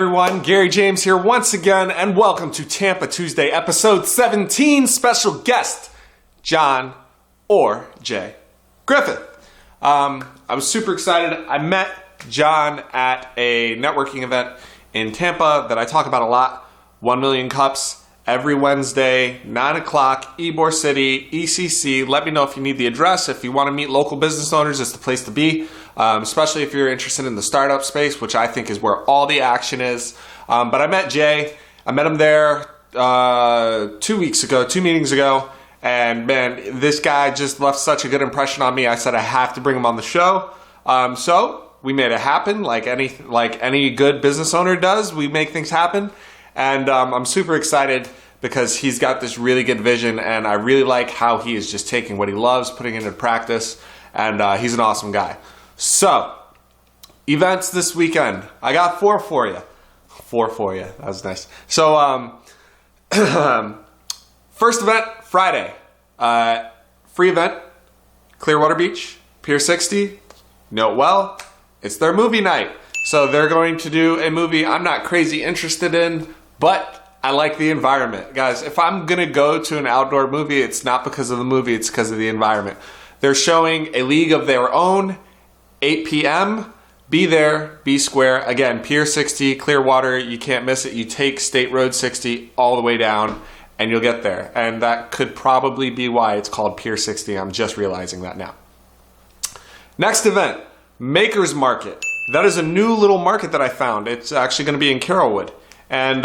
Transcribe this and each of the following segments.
everyone, Gary James here once again, and welcome to Tampa Tuesday, episode 17. Special guest, John or Jay Griffith. I was super excited. I met John at a networking event in Tampa that I talk about a lot, 1 Million Cups, every Wednesday, 9 o'clock, Ybor City, ECC. Let me know if you need the address. If you want to meet local business owners, it's the place to be, especially if you're interested in the startup space, which I think is where all the action is. But I met Jay. I met him there 2 meetings ago. And man, this guy just left such a good impression on me. I said I have to bring him on the show. So we made it happen like any good business owner does. We make things happen. And I'm super excited because he's got this really good vision, and I really like how he is just taking what he loves, putting it into practice, and he's an awesome guy. So, events this weekend. I got four for you. That was nice. So, first event, Friday. Free event, Clearwater Beach, Pier 60. Know it well. It's their movie night. So they're going to do a movie I'm not crazy interested in, but I like the environment. Guys, if I'm going to go to an outdoor movie, it's not because of the movie, it's because of the environment. They're showing A League of Their Own, 8 p.m. Be there, be square. Again, Pier 60, Clearwater, you can't miss it. You take State Road 60 all the way down, and you'll get there. And that could probably be why it's called Pier 60. I'm just realizing that now. Next event, Maker's Market. That is a new little market that I found. It's actually going to be in Carrollwood, and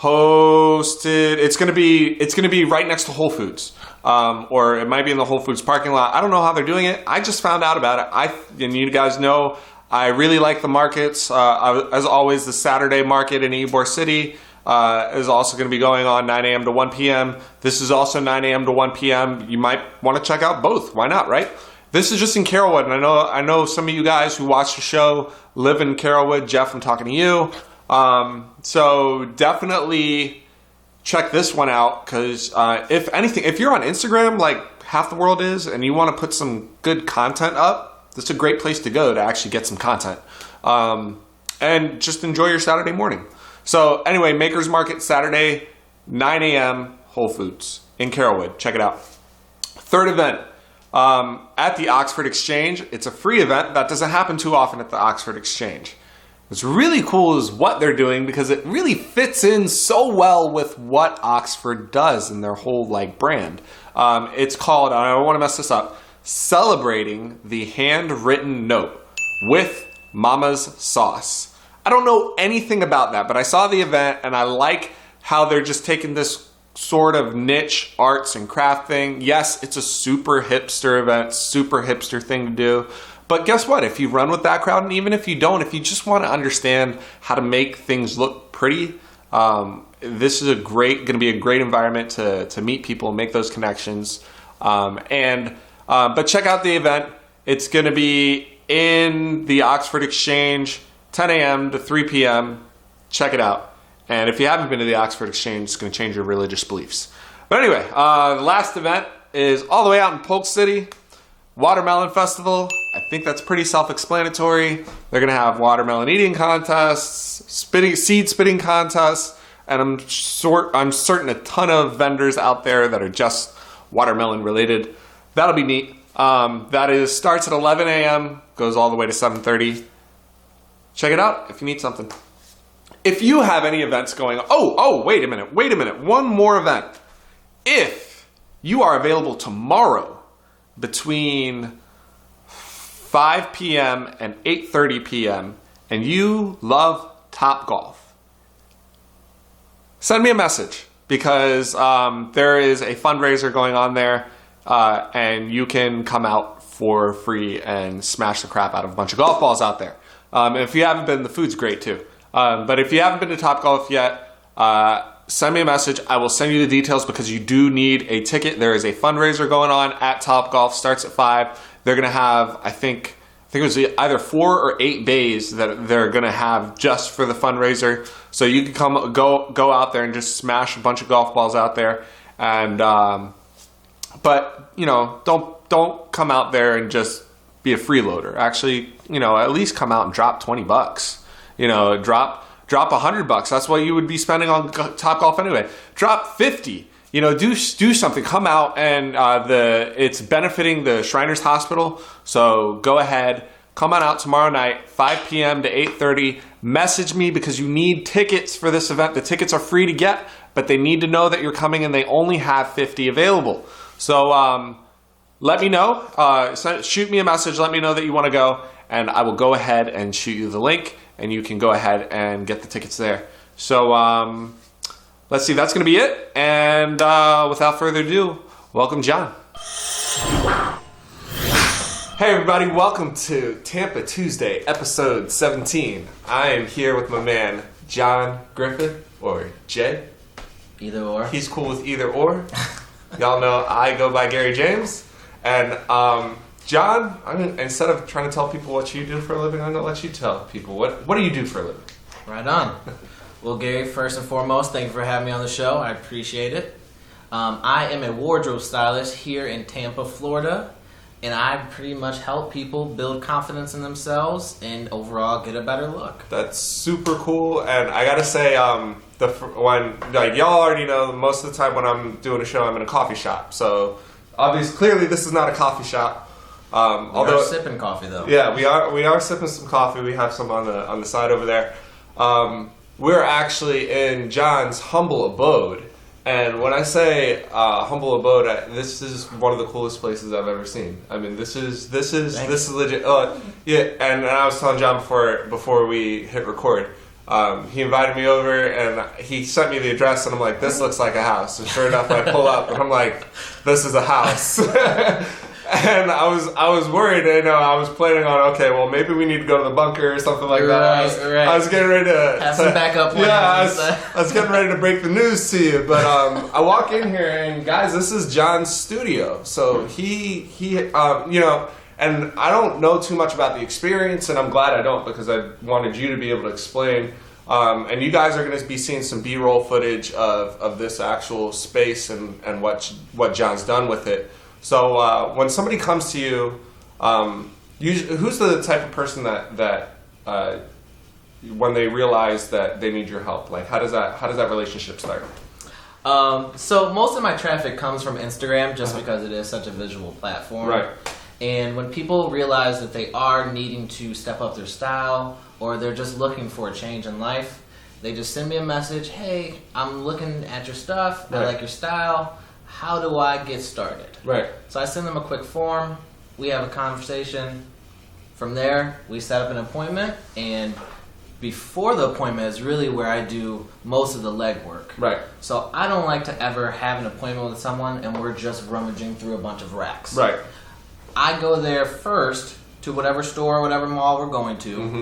it's going to be right next to Whole Foods, or it might be in the Whole Foods parking lot. I don't know how they're doing it. I just found out about it. And you guys know I really like the markets. As always, the Saturday market in Ybor City is also going to be going on 9 a.m. to 1 p.m. This is also 9 a.m. to 1 p.m. You might want to check out both. Why not, right? This is just in Carrollwood, and I know some of you guys who watch the show live in Carrollwood. Jeff, I'm talking to you. So definitely check this one out, because if you're on Instagram like half the world is, and you want to put some good content up, this is a great place to go to actually get some content. And just enjoy your Saturday morning. So anyway, Maker's Market, Saturday, 9 a.m., Whole Foods in Carrollwood. Check it out. Third event. At the Oxford Exchange. It's a free event. That doesn't happen too often at the Oxford Exchange. What's really cool is what they're doing, because it really fits in so well with what Oxford does in their whole brand. It's called, I don't want to mess this up, Celebrating the Handwritten Note with Mama's Sauce. I don't know anything about that, but I saw the event and I like how they're just taking this sort of niche arts and craft thing. Yes, it's a super hipster event, super hipster thing to do. But guess what? If you run with that crowd, and even if you don't, if you just want to understand how to make things look pretty, this is going to be a great environment to meet people and make those connections. But check out the event. It's going to be in the Oxford Exchange, 10 a.m. to 3 p.m. Check it out. And if you haven't been to the Oxford Exchange, it's going to change your religious beliefs. But anyway, the last event is all the way out in Polk City, Watermelon Festival. I think that's pretty self-explanatory. They're going to have watermelon eating contests, seed spitting contests, and I'm certain a ton of vendors out there that are just watermelon related. That'll be neat. Starts at 11 a.m., goes all the way to 7:30. Check it out if you need something. If you have any events going on, wait a minute, one more event. If you are available tomorrow between 5 p.m. and 8:30 p.m. and you love TopGolf, send me a message, because there is a fundraiser going on there, and you can come out for free and smash the crap out of a bunch of golf balls out there. If you haven't been, the food's great too. But if you haven't been to TopGolf yet, send me a message. I will send you the details, because you do need a ticket. There is a fundraiser going on at TopGolf. Starts at 5. They're going to have, I think it was either 4 or 8 bays that they're going to have just for the fundraiser. So you can go out there and just smash a bunch of golf balls out there. And but don't come out there and just be a freeloader. Actually, at least come out and drop $20. Drop Drop $100. That's what you would be spending on TopGolf anyway. Drop 50. Do something. Come out, and it's benefiting the Shriners Hospital. So go ahead, come on out tomorrow night, 5 p.m. to 8:30. Message me because you need tickets for this event. The tickets are free to get, but they need to know that you're coming, and they only have 50 available. So let me know. Shoot me a message. Let me know that you want to go, and I will go ahead and shoot you the link, and you can go ahead and get the tickets there. So let's see. That's going to be it. And without further ado, welcome, John. Hey everybody, welcome to Tampa Tuesday, episode 17. I am here with my man, John Griffith, or Jay. Either or. He's cool with either or. Y'all know I go by Gary James. And John, instead of trying to tell people what you do for a living, I'm going to let you tell people. What do you do for a living? Right on. Well, Gary, first and foremost, thank you for having me on the show. I appreciate it. I am a wardrobe stylist here in Tampa, Florida. And I pretty much help people build confidence in themselves and overall get a better look. That's super cool. And I gotta say, y'all already know, most of the time when I'm doing a show, I'm in a coffee shop. So clearly, this is not a coffee shop. Although we're sipping coffee though. Yeah, we are sipping some coffee. We have some on the side over there. We're actually in John's humble abode. And when I say humble abode, this is one of the coolest places I've ever seen. I mean, this is legit. Yeah, and I was telling John before we hit record. He invited me over, and he sent me the address, and I'm like, this looks like a house. And sure enough, I pull up, and I'm like, this is a house. And I was worried. I was planning on, okay, well, maybe we need to go to the bunker or something like that. I was getting ready to have some backup plans. Yeah, I was getting ready to break the news to you, but I walk in here, and guys, this is John's studio. So he and I don't know too much about the experience, and I'm glad I don't, because I wanted you to be able to explain. And you guys are going to be seeing some B-roll footage of this actual space and what John's done with it. So when somebody comes to you, who's the type of person that when they realize that they need your help, like how does that relationship start? So most of my traffic comes from Instagram, just because it is such a visual platform. Right. And when people realize that they are needing to step up their style, or they're just looking for a change in life, they just send me a message. Hey, I'm looking at your stuff. Right. I like your style. How do I get started? Right. So I send them a quick form. We have a conversation. From there, we set up an appointment. And before the appointment is really where I do most of the legwork. Right. So I don't like to ever have an appointment with someone and we're just rummaging through a bunch of racks. Right. I go there first to whatever store, whatever mall we're going to. Mm-hmm.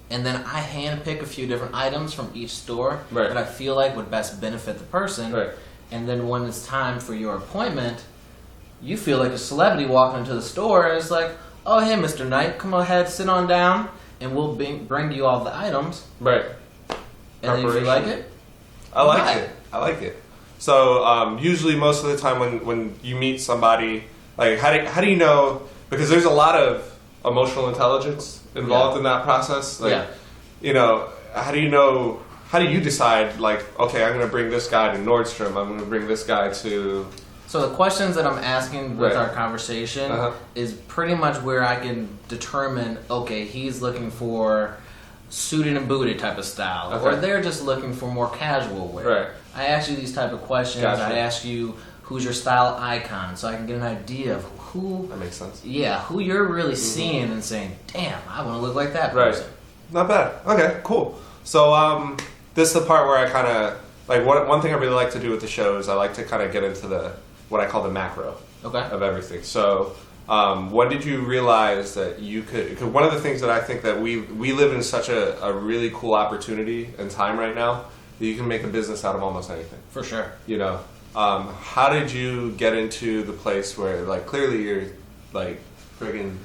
And then I hand pick a few different items from each store that I feel like would best benefit the person. Right. And then when it's time for your appointment, you feel like a celebrity walking into the store, and it's like, oh, hey, Mr. Knight, come ahead, sit on down, and we'll bring you all the items. Right. And then if you like it, I like it. So usually most of the time when you meet somebody, like how do you know, because there's a lot of emotional intelligence involved in that process. Like, how do you know? How do you decide, like, okay, I'm going to bring this guy to Nordstrom, I'm going to bring this guy to... So the questions that I'm asking with our conversation is pretty much where I can determine, okay, he's looking for suited and booted type of style, or they're just looking for more casual wear. Right. I ask you these type of questions. Gotcha. I ask you, who's your style icon, so I can get an idea of who... That makes sense. Yeah, who you're really seeing and saying, damn, I want to look like that person. Right. Not bad. Okay, cool. So, this is the part where I kind of, like, one thing I really like to do with the show is I like to kind of get into what I call the macro of everything. So, when did you realize that you could, because one of the things that I think that we live in such a really cool opportunity and time right now, that you can make a business out of almost anything. For sure. How did you get into the place where, like, clearly you're, like, friggin'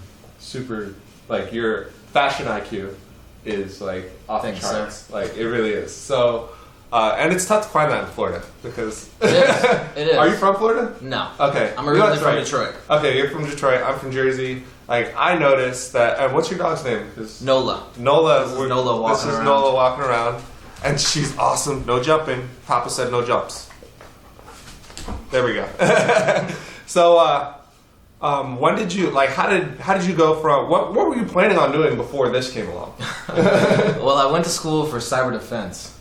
super, like, your fashion IQ is, like, off the charts. So. Like, it really is. So, and it's tough to find that in Florida because... It is. Are you from Florida? No. Okay. I'm originally from Detroit. Okay, you're from Detroit. I'm from Jersey. Like, I noticed that, and what's your dog's name? Nola. Nola. This is Nola walking around. Nola walking around. And she's awesome. No jumping. Papa said no jumps. There we go. So, when did you, like, how did you go from, what were you planning on doing before this came along? Well, I went to school for cyber defense.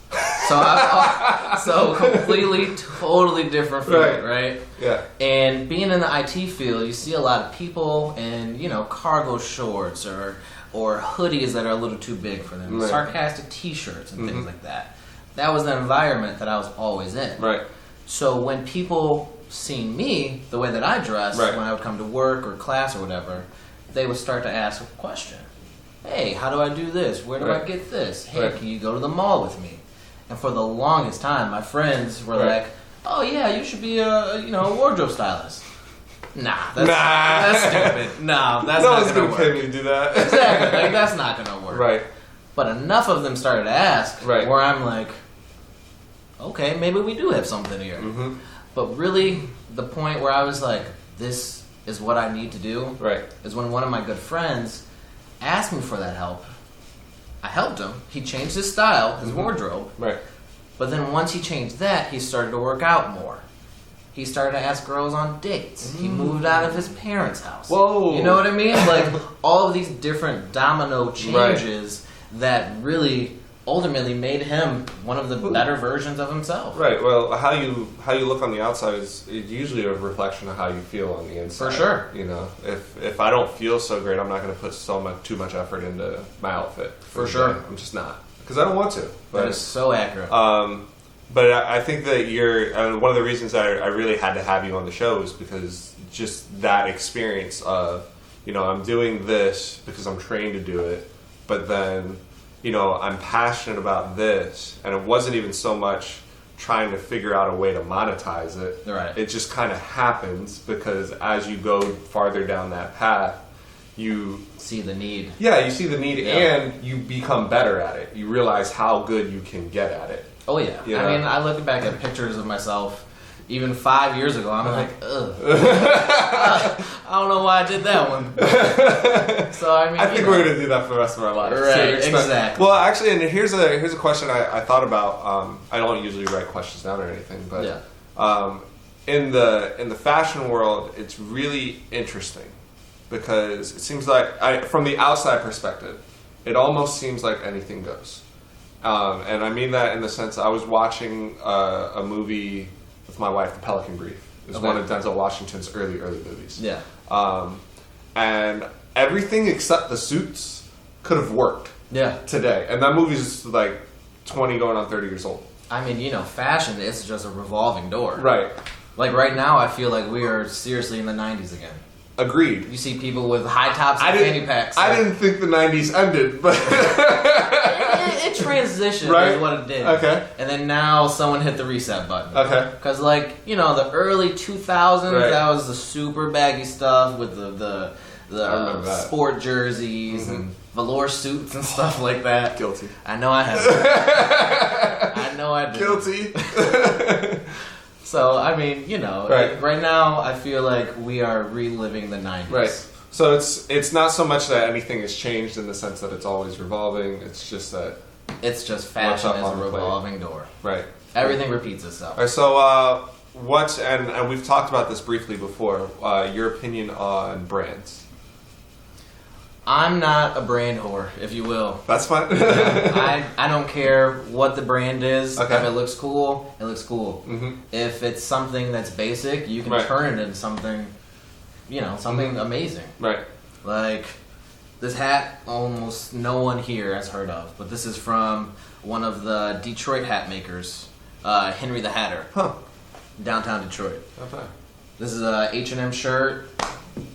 So completely, totally different field, right? Yeah. And being in the IT field, you see a lot of people in, cargo shorts or hoodies that are a little too big for them, sarcastic T-shirts and things like that. That was the environment that I was always in. Right. So when people seen me, the way that I dressed, when I would come to work or class or whatever, they would start to ask a question. Hey, how do I do this? Where do I get this? Hey, can you go to the mall with me? And for the longest time, my friends were like, "Oh yeah, you should be a wardrobe stylist." Nah, that's stupid. No, that's not gonna work. pay me to do that. Exactly, like that's not gonna work. Right. But enough of them started to ask, where I'm like, okay, maybe we do have something here. Mm-hmm. But really, the point where I was like, this is what I need to do, is when one of my good friends asked me for that help. I helped him. He changed his style, his wardrobe. Right. But then once he changed that, he started to work out more. He started to ask girls on dates. He moved out of his parents' house. Whoa. You know what I mean? Like, all of these different domino changes that really ultimately made him one of the better versions of himself. Right. Well, how you look on the outside is usually a reflection of how you feel on the inside. For sure. If I don't feel so great, I'm not going to put too much effort into my outfit. For sure. I'm just not, because I don't want to. That is so accurate. But I think that you're one of the reasons I really had to have you on the show is because just that experience of I'm doing this because I'm trained to do it, but then I'm passionate about this, and it wasn't even so much trying to figure out a way to monetize it. Right. It just kind of happens because as you go farther down that path, you see the need. Yeah, you see the need, and you become better at it. You realize how good you can get at it. Oh yeah. I mean, I look back at pictures of myself even 5 years ago. I'm like, ugh. I don't know why I did that one. So I mean, I think we're gonna do that for the rest of our lives. Right. Exactly. Well, actually, and here's a question I thought about. I don't usually write questions down or anything, but in the fashion world, it's really interesting because it seems like from the outside perspective, it almost seems like anything goes. And I mean that in the sense I was watching a movie with my wife, The Pelican Brief. It's one of Denzel Washington's early movies. Yeah. And everything except the suits could have worked. Yeah. Today, and that movie's like 20 going on 30 years old. I mean, fashion is just a revolving door. Right. Like right now, I feel like we are seriously in the 90s again. Agreed. You see people with high tops and fanny packs. I didn't think the 90s ended, but it transitioned is what it did. Okay. And then now someone hit the reset button. Okay. Because the early 2000s, that was the super baggy stuff with the sport jerseys and velour suits and stuff like that. Guilty. I know I have. I know I did. Guilty. So, I mean, right now I feel like we are reliving the 90s. Right. So it's not so much that anything has changed in the sense that it's always revolving. It's just that... It's just fashion is a revolving door. Right. Everything repeats itself. All right, so and we've talked about this briefly before, your opinion on brands. I'm not a brand whore, if you will. That's fine. I don't care what the brand is. Okay. If it looks cool, it looks cool. Mm-hmm. If it's something that's basic, you can turn it into something, something amazing. Right. Like this hat, almost no one here has heard of, but this is from one of the Detroit hat makers, Henry the Hatter. Huh. Downtown Detroit. Okay. This is a H&M shirt.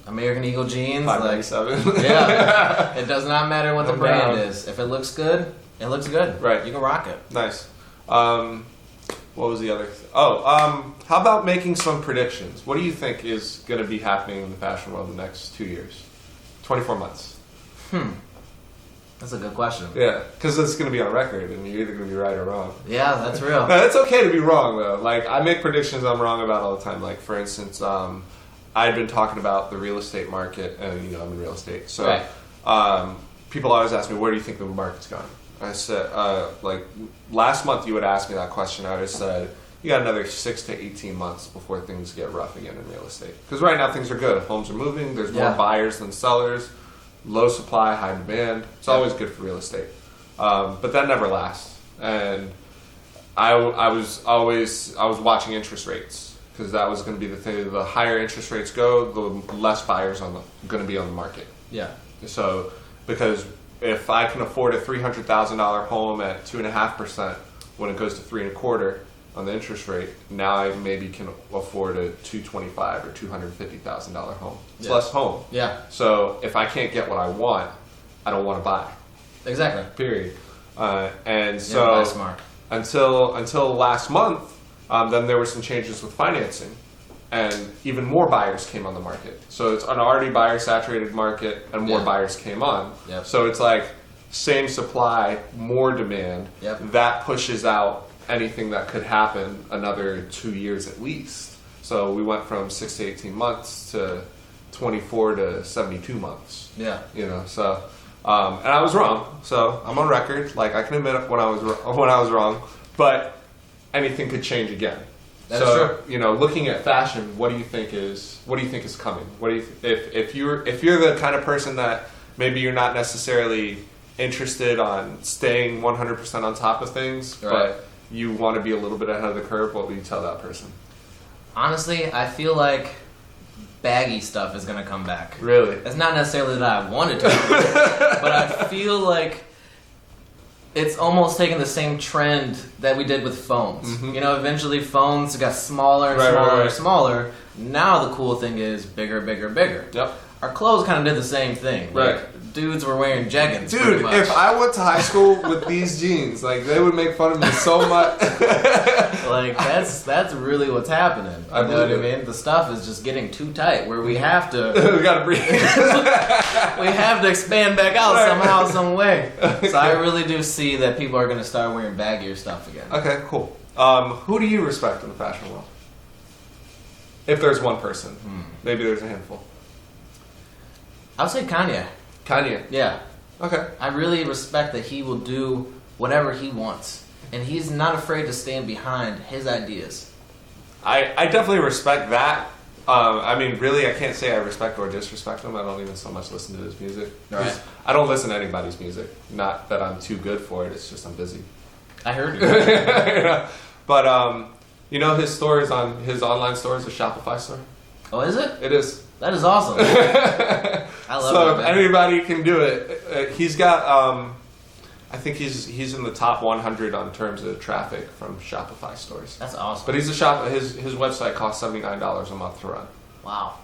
American Eagle jeans, $5.97. Yeah, it does not matter what the brand is. If it looks good, it looks good. Right, you can rock it. Nice. What was the other? How about making some predictions? What do you think is going to be happening in the fashion world in the next 2 years, 24 months? That's a good question. Yeah, because it's going to be on record, and you're either going to be right or wrong. Yeah, that's real. No, it's okay to be wrong though. Like I make predictions I'm wrong about all the time. Like for instance, I had been talking about the real estate market, and I'm in real estate, so Right. People always ask me, where do you think the market's going? I said, like last month you would ask me that question. I would have said, you got another 6 to 18 months before things get rough again in real estate. Because right now things are good. Homes are moving. There's more buyers than sellers. Low supply, high demand. It's always good for real estate. But that never lasts. And I was watching interest rates, because that was going to be the thing. The higher interest rates go, the less buyers going to be on the market. Yeah. So, because if I can afford a $300,000 home at 2.5%, when it goes to 3.25% on the interest rate, now I maybe can afford a $225,000 or $250,000 home. It's less home. Yeah. So if I can't get what I want, I don't want to buy. Exactly. Period. And so buy smart. until last month, then there were some changes with financing, and even more buyers came on the market. So it's an already buyer-saturated market, and more buyers came on. Yep. So it's like same supply, more demand. Yep. That pushes out anything that could happen another 2 years at least. So we went from 6 to 18 months to 24 to 72 months. Yeah. So and I was wrong. So I'm on record. Like, I can admit when I was wrong, but anything could change again. That's true. Looking at fashion, what do you think is coming? What do you if you're the kind of person that maybe you're not necessarily interested on staying 100% on top of things, right, but you want to be a little bit ahead of the curve, what would you tell that person? Honestly, I feel like baggy stuff is going to come back. Really? It's not necessarily that I wanted to, but I feel like it's almost taking the same trend that we did with phones. Mm-hmm. Eventually phones got smaller and smaller and smaller. Now the cool thing is bigger, bigger, bigger. Yep. Our clothes kind of did the same thing. Right. Like, dudes were wearing jeggings. Dude, if I went to high school with these jeans, like, they would make fun of me so much. Like, that's really what's happening. You know what I mean? The stuff is just getting too tight, where we have to we gotta breathe. we have to expand back out somehow, some way. So I really do see that people are going to start wearing baggier stuff again. Okay, cool. Who do you respect in the fashion world? If there's one person, maybe there's a handful. I would say Kanye. Kanye. Yeah. Okay. I really respect that he will do whatever he wants, and he's not afraid to stand behind his ideas. I definitely respect that. Really, I can't say I respect or disrespect him. I don't even so much listen to his music. Right. I don't listen to anybody's music. Not that I'm too good for it. It's just I'm busy. I heard you. But his stores on his online store is a Shopify store. Oh, is it? It is. That is awesome. I love so it. If anybody can do it, he's got. I think he's in the top 100 on terms of traffic from Shopify stores. That's awesome. But he's his website costs $79 a month to run. Wow.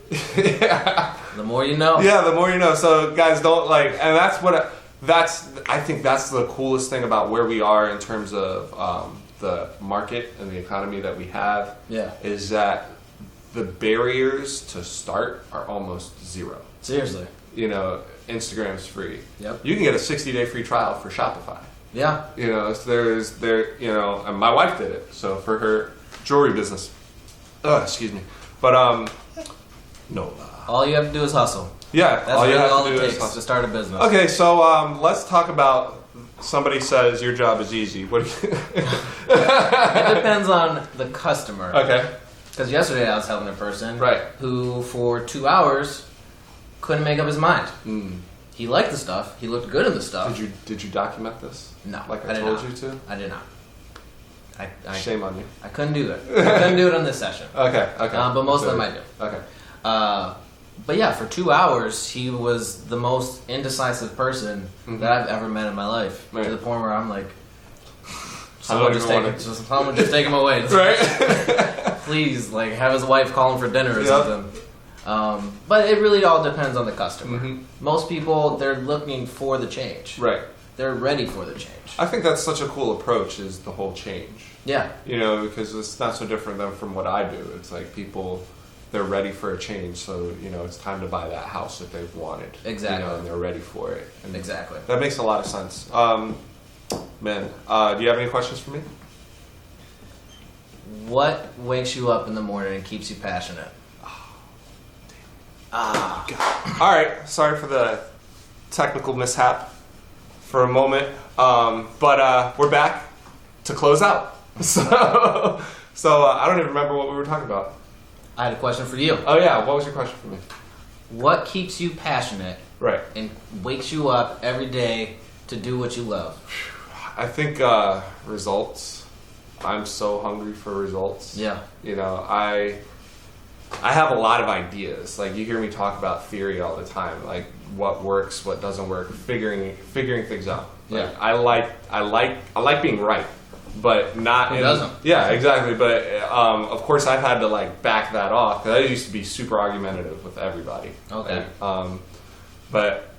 Yeah. The more you know. Yeah, the more you know. So guys, don't and I think that's the coolest thing about where we are in terms of the market and the economy that we have. Yeah. Is that the barriers to start are almost zero. Seriously. Instagram's free. Yep. You can get a 60-day free trial for Shopify. Yeah. And my wife did it. So for her jewelry business. Oh, excuse me. But no. All you have to do is hustle. Yeah. That's really all it takes to start a business. Okay, so let's talk about. Somebody says your job is easy. What do you? It depends on the customer. Okay. Because yesterday I was helping a person who for 2 hours couldn't make up his mind. Mm. He liked the stuff. He looked good in the stuff. Did you document this? No. Like I told you to? I did not. Shame on you. I couldn't do that. I couldn't do it on this session. Okay. But most of them I do. Okay. But yeah, for 2 hours, he was the most indecisive person that I've ever met in my life. Right. To the point where I'm like, someone just take him away. Right. Please, have his wife call him for dinner or something. But it really all depends on the customer. Mm-hmm. Most people, they're looking for the change. Right. They're ready for the change. I think that's such a cool approach, is the whole change. Yeah. Because it's not so different than from what I do. It's like people, they're ready for a change, so, it's time to buy that house that they've wanted. Exactly. And they're ready for it. And exactly. That makes a lot of sense. Man, do you have any questions for me? What wakes you up in the morning and keeps you passionate? God. All right, sorry for the technical mishap for a moment, but we're back to close out. So I don't even remember what we were talking about. I had a question for you. Oh yeah, what was your question for me? What keeps you passionate Right. and wakes you up every day to do what you love? I think results. I'm so hungry for results. Yeah. You know, I have a lot of ideas. Like, you hear me talk about theory all the time, like what works, what doesn't work, figuring things out. Like, Yeah. I like being right, but not. Who doesn't? Yeah, exactly. But of course, I've had to like back that off because I used to be super argumentative with everybody. Okay. But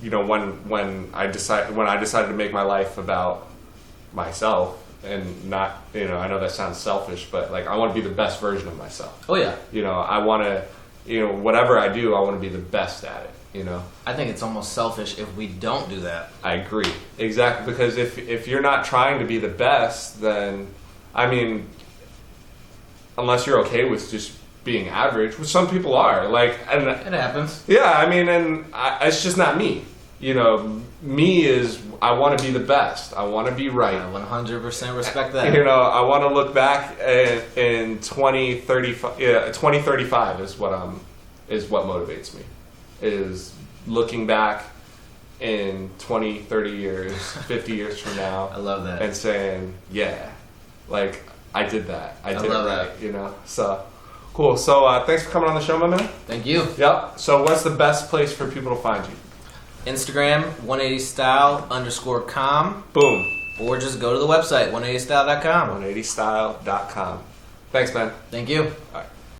you know, when I decided to make my life about myself and not, you know, I know that sounds selfish, but like, I want to be the best version of myself. Oh yeah. You know, I want to, you know, whatever I do, I want to be the best at it, you know. I think it's almost selfish if we don't do that. I agree. Exactly, because if you're not trying to be the best, then, I mean, unless you're okay with just being average, which some people are, like, and It happens. yeah, I mean, it's just not me. You know, me is, I want to be the best. I want to be right. I 100% respect that. You know, I want to look back in 2035. Yeah, 2035 is what motivates me. Is looking back in 20, 30 years, 50 years from now. I love that. And saying, yeah, like, I did that. I did it love right. that. You know, so cool. So thanks for coming on the show, my man. Thank you. Yep. So what's the best place for people to find you? Instagram, 180style_com. Boom. Or just go to the website, 180style.com. 180style.com. Thanks, man. Thank you. All right.